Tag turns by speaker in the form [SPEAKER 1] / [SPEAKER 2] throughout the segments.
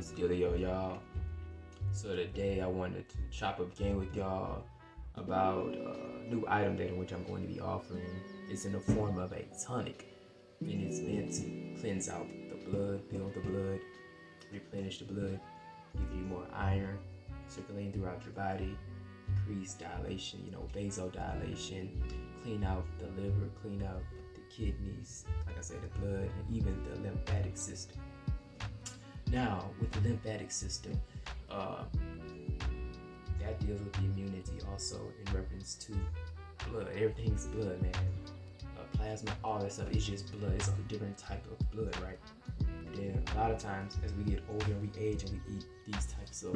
[SPEAKER 1] What's the deal, y'all? So today I wanted to chop up game with y'all about a new item that in which I'm going to be offering. It's in the form of a tonic, and it's meant to cleanse out the blood, build the blood, replenish the blood, give you more iron circulating throughout your body, increase dilation, vasodilation, clean out the liver, clean out the kidneys, like I said, the blood, and even the lymphatic system. Now, with the lymphatic system, that deals with the immunity also in reference to blood. Everything's blood, man. Plasma, all that stuff is just blood. It's a different type of blood, right? Then a lot of times, as we get older and we age and we eat these types of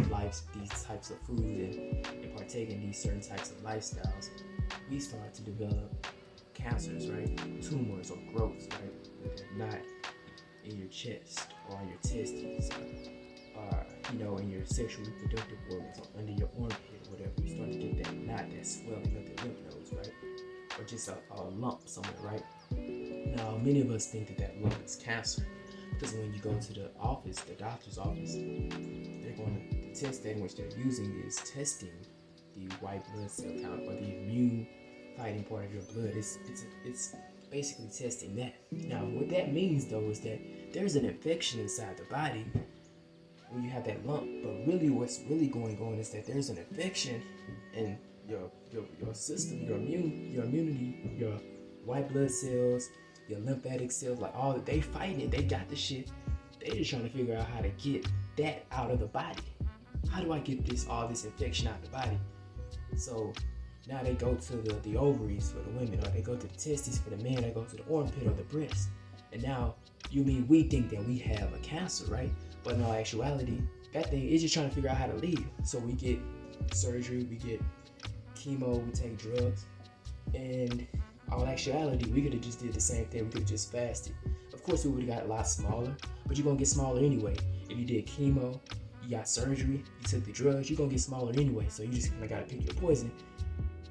[SPEAKER 1] these types of food, and partake in these certain types of lifestyles, we start to develop cancers, right? Tumors or growths, right? That are not in your chest or on your testes, or in your sexual reproductive organs or under your armpit or whatever. You start to get that knot, that swelling of the lymph nodes, right? Or just a lump somewhere, right? Now, many of us think that lump is cancer because when you go to the office, the doctor's office, they're going to, the test in which they're using is testing the white blood cell count or the immune fighting part of your blood. It's basically testing that. Now, what that means though is that there's an infection inside the body when you have that lump, but really what's really going on is that there's an infection in your system, your immunity, your white blood cells, your lymphatic cells, like all that, they fighting it. They got the shit. They just trying to figure out how to get that out of the body. How do I get all this infection out of the body? So now they go to the ovaries for the women, or they go to the testes for the man, they go to the armpit or the breast. And now we think that we have a cancer, right? But in all actuality, that thing is just trying to figure out how to leave. So we get surgery, we get chemo, we take drugs, and all actuality, we could have just did the same thing. We could have just fasted. Of course, we would have got a lot smaller, but you're gonna get smaller anyway. If you did chemo, you got surgery, you took the drugs, you're gonna get smaller anyway. So you just kind of gotta pick your poison,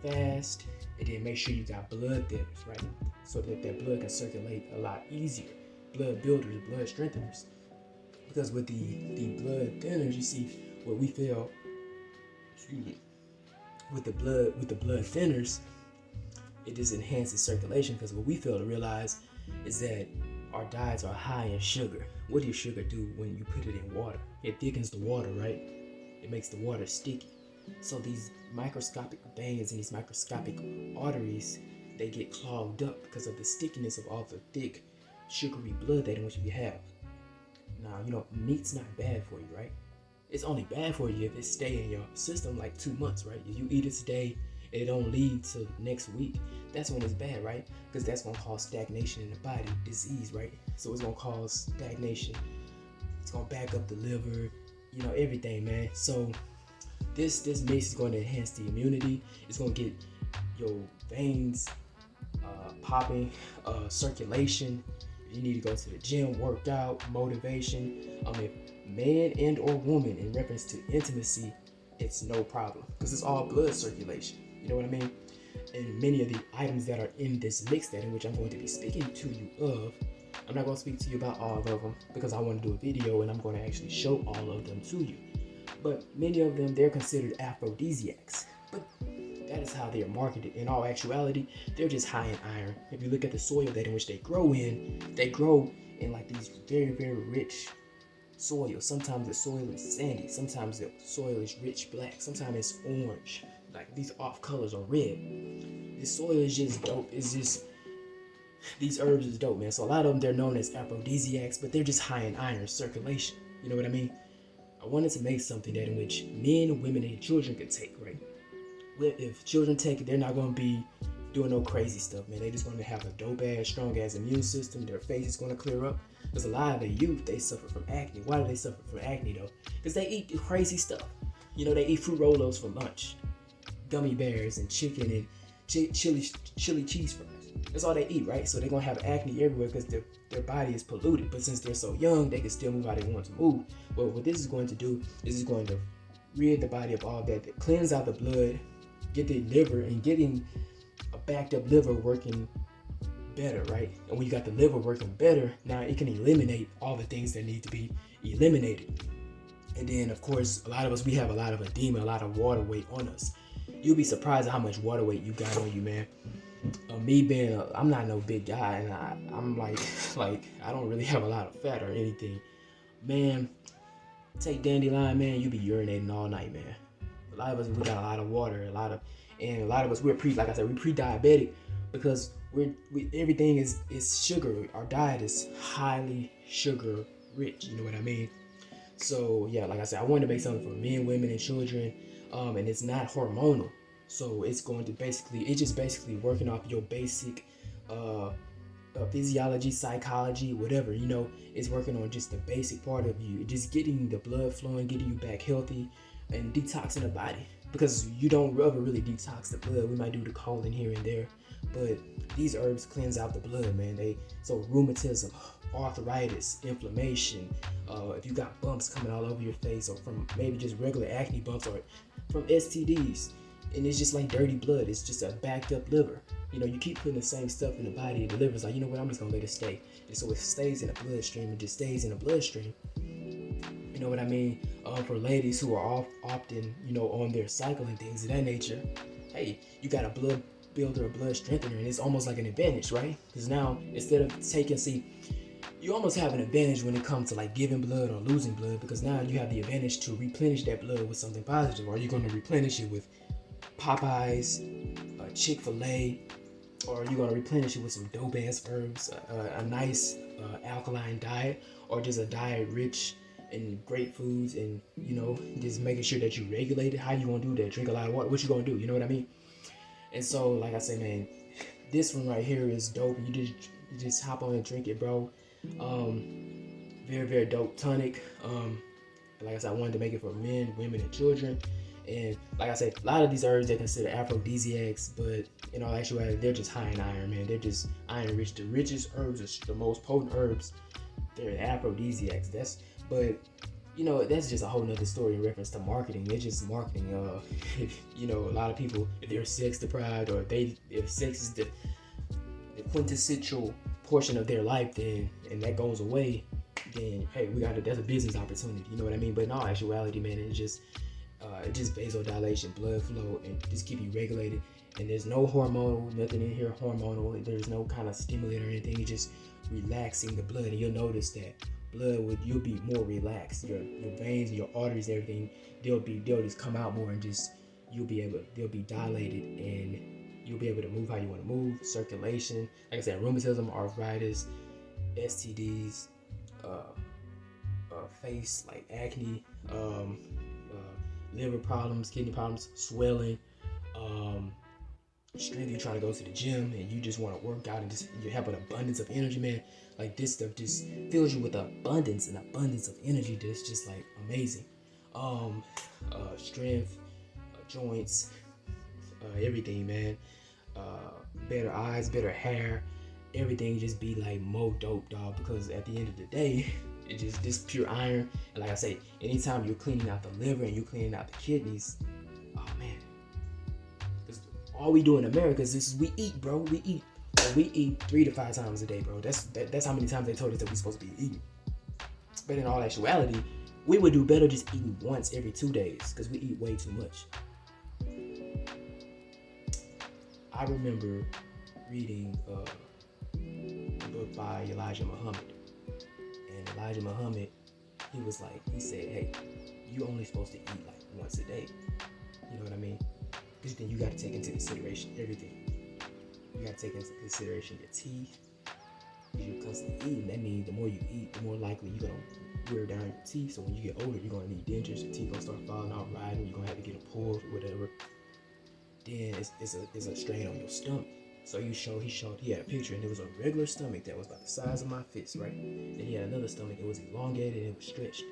[SPEAKER 1] fast, and then make sure you got blood thinners, right? So that blood can circulate a lot easier. Blood builders, blood strengtheners. Because with the blood thinners, you see what we feel. Excuse me. With the blood thinners, it just enhances circulation, because what we fail to realize is that our diets are high in sugar. What does sugar do when you put it in water? It thickens the water, right? It makes the water sticky. So these microscopic veins and these microscopic arteries, they get clogged up because of the stickiness of all the thick, sugary blood that in which we have. Now, meat's not bad for you, right? It's only bad for you if it stay in your system like 2 months, right? If you eat it today and it don't lead to next week, that's when it's bad, right? Because that's gonna cause stagnation in the body, disease, right? So it's gonna cause stagnation. It's gonna back up the liver, everything, man. So this mix is going to enhance the immunity. It's gonna get your veins popping, circulation. If you need to go to the gym, work out, motivation. If man and or woman in reference to intimacy, it's no problem because it's all blood circulation. You know what I mean? And many of the items that are in this mix that in which I'm going to be speaking to you of, I'm not going to speak to you about all of them because I want to do a video and I'm going to actually show all of them to you. But many of them, they're considered aphrodisiacs. But that is how they are marketed. In all actuality, they're just high in iron. If you look at the soil that in which they grow in like these very, very rich soil. Sometimes the soil is sandy. Sometimes the soil is rich black. Sometimes it's orange. Like these off colors are red. This soil is just dope. These herbs is dope, man. So a lot of them, they're known as aphrodisiacs, but they're just high in iron circulation. You know what I mean? I wanted to make something that in which men, women, and children could take, right? If children take it, they're not going to be doing no crazy stuff, man. They're just going to have a dope-ass, strong-ass immune system. Their face is going to clear up. Because a lot of the youth, they suffer from acne. Why do they suffer from acne, though? Because they eat crazy stuff. They eat fruit roll-ups for lunch, gummy bears, and chicken, and chili cheese fries. That's all they eat, right? So they're going to have acne everywhere because their body is polluted. But since they're so young, they can still move how they want to move. But what this is going to do is it's going to rid the body of all that cleanse out the blood, get the liver, and getting a backed up liver working better, right? And when you got the liver working better, now it can eliminate all the things that need to be eliminated. And then, of course, a lot of us, we have a lot of edema, a lot of water weight on us. You'll be surprised at how much water weight you got on you, man. Me being, I'm not no big guy, and I'm like, I don't really have a lot of fat or anything. Man, take dandelion, man, you be urinating all night, man. A lot of us, we got a lot of water, and a lot of us, we're like I said, we're pre-diabetic because everything is sugar. Our diet is highly sugar rich. You know what I mean? So yeah, like I said, I wanted to make something for men, women, and children, and it's not hormonal. So it's just basically working off your basic physiology, psychology, whatever. It's working on just the basic part of you, just getting the blood flowing, getting you back healthy, and detoxing the body. Because you don't ever really detox the blood. We might do the colon here and there, but these herbs cleanse out the blood, man. So rheumatism, arthritis, inflammation, if you got bumps coming all over your face, or from maybe just regular acne bumps, or from STDs, and it's just like dirty blood. It's just a backed up liver. You keep putting the same stuff in the body, the liver's like, you know what, I'm just gonna let it stay. And so it stays in the bloodstream. It just stays in the bloodstream. You know what I mean? For ladies who are often, on their cycle and things of that nature, hey, you got a blood builder, a blood strengthener, and it's almost like an advantage, right? Because now, instead of you almost have an advantage when it comes to like giving blood or losing blood, because now you have the advantage to replenish that blood with something positive. Or you're going to replenish it with Popeyes, Chick-fil-A, or you're going to replenish it with some dope ass herbs, a nice alkaline diet, or just a diet rich in great foods, and just making sure that you regulate it. How you gonna do that? Drink a lot of water. What you gonna do? You know what I mean? And so, like I say, man, this one right here is dope. You just hop on and drink it, bro. Very, very dope tonic. Like I said, I wanted to make it for men, women, and children. And like I said, a lot of these herbs they're considered aphrodisiacs, but in all actuality, they're just high in iron, man. They're just iron rich. The richest herbs, the most potent herbs, they're aphrodisiacs. That's just a whole nother story in reference to marketing. They're just marketing. A lot of people, if they're sex deprived, or if sex is the quintessential portion of their life, then and that goes away, then hey, that's a business opportunity. You know what I mean? But in all actuality, man, it's just vasodilation, blood flow, and just keep you regulated. And there's no nothing in here hormonal. There's no kind of stimulant or anything. It's just relaxing the blood, and you'll notice that you'll be more relaxed. Your veins, your arteries, everything, they'll just come out more, and just they'll be dilated, and you'll be able to move how you want to move. Circulation, like I said, rheumatism, arthritis, STDs, face like acne, liver problems, kidney problems, swelling, strength. You're trying to go to the gym and you just want to work out, and just you have an abundance of energy, man. Like this stuff just fills you with abundance of energy. That's just like amazing. Strength, joints, everything, man. Better eyes, better hair, everything just be like more dope, dog. Because at the end of the day, it's just this pure iron. And like I say, anytime you're cleaning out the liver and you're cleaning out the kidneys, oh man. Because all we do in America is we eat, bro. We eat. And we eat 3 to 5 times a day, bro. That's how many times they told us that we're supposed to be eating. But in all actuality, we would do better just eating once every 2 days, because we eat way too much. I remember reading a book by Elijah Muhammad. And Elijah Muhammad, he said, hey, you only supposed to eat like once a day. You know what I mean? Because then you got to take into consideration everything. You got to take into consideration your teeth. Because you're constantly eating. That means the more you eat, the more likely you're going to wear down your teeth. So when you get older, you're going to need dentures. Your teeth going to start falling out, rotting. You're going to have to get them pulled or whatever. Then it's a strain on your stomach. So he had a picture, and it was a regular stomach that was about the size of my fist, right? Then he had another stomach that was elongated and it was stretched.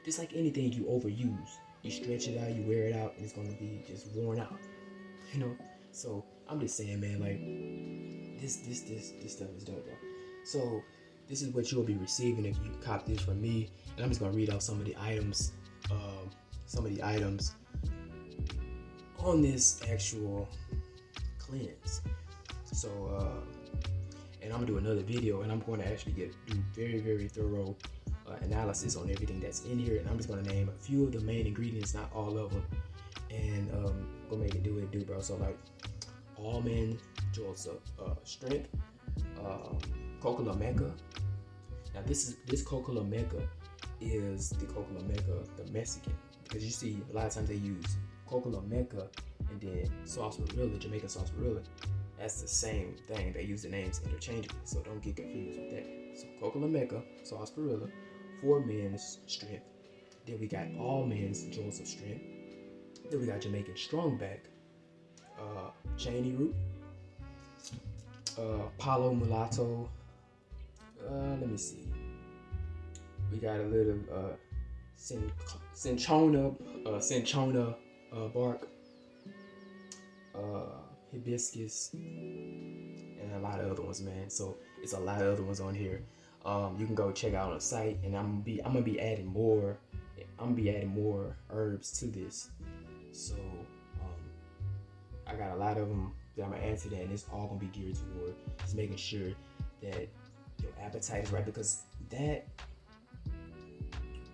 [SPEAKER 1] Just like anything you overuse, you stretch it out, you wear it out, and it's gonna be just worn out. So I'm just saying, man, like this stuff is dope, bro. So this is what you'll be receiving if you cop this from me, and I'm just gonna read out some of the items on this actual cleanse. So and I'm gonna do another video, and I'm going to actually do very, very thorough analysis on everything that's in here, and I'm just gonna name a few of the main ingredients, not all of them, and gonna make it do what it do, bro. So like almond jolts of strength, coca Mecca. Now this coca Mecca is the coca Mecca, the Mexican, because you see a lot of times they use coca Mecca and then sarsaparilla, Jamaican sarsaparilla. That's the same thing. They use the names interchangeably, so don't get confused with that. So coca Mecca, sarsaparilla, for men's strength. Then we got almonds, jolts of strength. Then we got Jamaican strongback, cheney root, palo mulatto. Let me see. We got a little cinchona bark, hibiscus, and a lot of other ones, man. So it's a lot of other ones on here. You can go check out on the site, and I'm gonna be adding more. I'm gonna be adding more herbs to this. So I got a lot of them that I'm gonna add to that, and it's all gonna be geared toward just making sure that your appetite is right, because that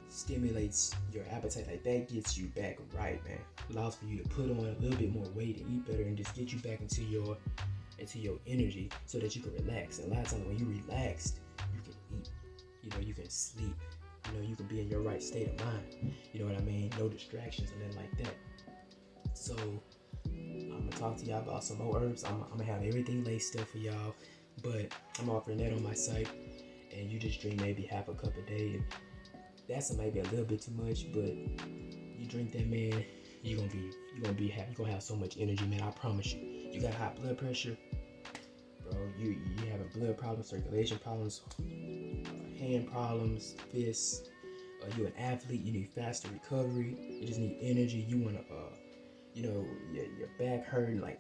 [SPEAKER 1] stimulates your appetite. Like that gets you back right, man. Allows for you to put on a little bit more weight and eat better, and just get you back into your energy so that you can relax. And a lot of times when you relaxed, you can eat, you can sleep, you can be in your right state of mind. You know what I mean? No distractions and nothing like that. So I'm gonna talk to y'all about some more herbs. I'm gonna have everything laced up for y'all, but I'm offering that on my site, and you just drink maybe half a cup a day. And that's maybe a little bit too much, but you drink that, man, you're gonna be happy. You're gonna have so much energy, man. I promise you. You got high blood pressure, bro. You having blood problems, circulation problems, hand problems, fists. You're an athlete. You need faster recovery. You just need energy. You wanna, your back hurting, like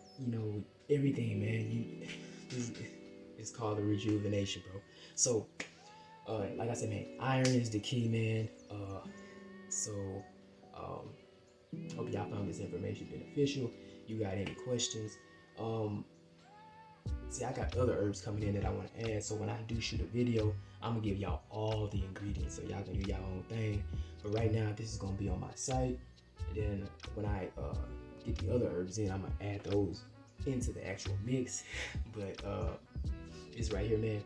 [SPEAKER 1] everything, man. It's called a rejuvenation, bro. So, like I said, man, iron is the key, man. Hope y'all found this information beneficial. You got any questions? See, I got other herbs coming in that I want to add. So when I do shoot a video, I'm gonna give y'all all the ingredients so y'all can do y'all own thing. But right now, this is gonna be on my site. And then when I get the other herbs in, I'm gonna add those into the actual mix. But it's right here, man.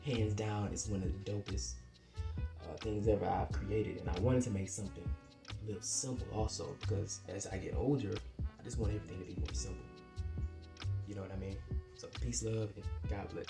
[SPEAKER 1] Hands down, it's one of the dopest things ever I've created. And I wanted to make something a little simple also, because as I get older, I just want everything to be more simple. You know what I mean? So peace, love, and God bless.